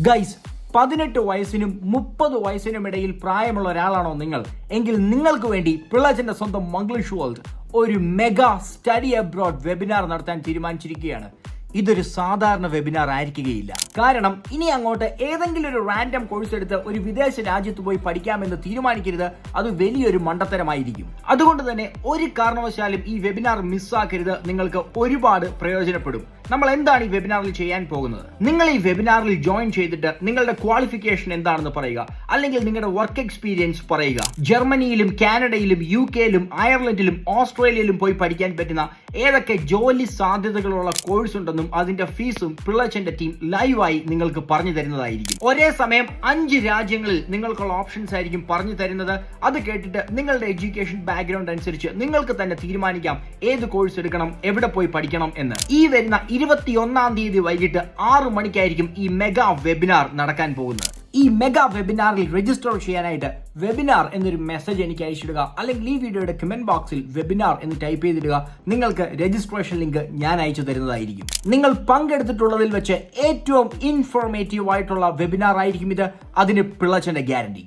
Guys, 18 വയസ്സിനും 30 വയസ്സിനും ഇടയിൽ പ്രായമുള്ള ഒരാളാണോ നിങ്ങൾ? എങ്കിൽ നിങ്ങൾക്ക് വേണ്ടി പിള്ളച്ചന്റെ സ്വന്തം മംഗ്ലീഷ് വേൾഡ് ഒരു മെഗാ സ്റ്റഡി അബ്രോഡ് വെബിനാർ നടത്താൻ തീരുമാനിച്ചിരിക്കുകയാണ്. ഇതൊരു സാധാരണ വെബിനാർ ആയിരിക്കുകയില്ല. കാരണം ഇനി അങ്ങോട്ട് ഏതെങ്കിലും ഒരു റാൻഡം കോഴ്സ് എടുത്ത് ഒരു വിദേശ രാജ്യത്ത് പോയി പഠിക്കാമെന്ന് തീരുമാനിക്കരുത്. അത് വലിയൊരു മണ്ടത്തരമായിരിക്കും. അതുകൊണ്ട് തന്നെ ഒരു കാരണവശാലും ഈ വെബിനാർ മിസ്സാക്കരുത്. നിങ്ങൾക്ക് ഒരുപാട് പ്രയോജനപ്പെടും. നമ്മൾ എന്താണ് ഈ വെബിനാറിൽ ചെയ്യാൻ പോകുന്നത്? നിങ്ങൾ ഈ വെബിനാറിൽ ജോയിൻ ചെയ്തിട്ട് നിങ്ങളുടെ ക്വാളിഫിക്കേഷൻ എന്താണെന്ന് പറയുക, അല്ലെങ്കിൽ നിങ്ങളുടെ വർക്ക് എക്സ്പീരിയൻസ് പറയുക. ജർമ്മനിയിലും കാനഡയിലും UK-യിലും അയർലൻഡിലും ഓസ്ട്രേലിയയിലും പോയി പഠിക്കാൻ പറ്റുന്ന ഏതൊക്കെ ജോലി സാധ്യതകളുള്ള കോഴ്സ് ഉണ്ടെന്നും അതിന്റെ ഫീസും പിള്ളച്ചന്റെ ടീം ലൈവായി നിങ്ങൾക്ക് പറഞ്ഞു തരുന്നതായിരിക്കും. ഒരേ സമയം 5 രാജ്യങ്ങളിൽ നിങ്ങൾക്കുള്ള ഓപ്ഷൻസ് ആയിരിക്കും പറഞ്ഞു തരുന്നത്. അത് കേട്ടിട്ട് നിങ്ങളുടെ എഡ്യൂക്കേഷൻ ബാക്ക്ഗ്രൗണ്ട് അനുസരിച്ച് നിങ്ങൾക്ക് തന്നെ തീരുമാനിക്കാം ഏത് കോഴ്സ് എടുക്കണം, എവിടെ പോയി പഠിക്കണം എന്ന്. ഈ വരുന്ന 21-ാം തീയതി വൈകിട്ട് 6 മണിക്കായിരിക്കും ഈ മെഗാ വെബിനാർ നടക്കാൻ പോകുന്നത്. ഈ മെഗാ വെബിനാറിൽ രജിസ്റ്റർ ചെയ്യാനായിട്ട് വെബിനാർ എന്നൊരു മെസ്സേജ് എനിക്ക് അയച്ചിടുക, അല്ലെങ്കിൽ ഈ വീഡിയോയുടെ കമന്റ് ബോക്സിൽ വെബിനാർ എന്ന് ടൈപ്പ് ചെയ്തിടുക. നിങ്ങൾക്ക് രജിസ്ട്രേഷൻ ലിങ്ക് ഞാൻ അയച്ചു തരുന്നതായിരിക്കും. നിങ്ങൾ പങ്കെടുത്തിട്ടുള്ളതിൽ വെച്ച് ഏറ്റവും ഇൻഫോർമേറ്റീവ് ആയിട്ടുള്ള വെബിനാർ ആയിരിക്കും ഇത്. അതിന് പിള്ളച്ചന്റെ ഗ്യാരണ്ടി.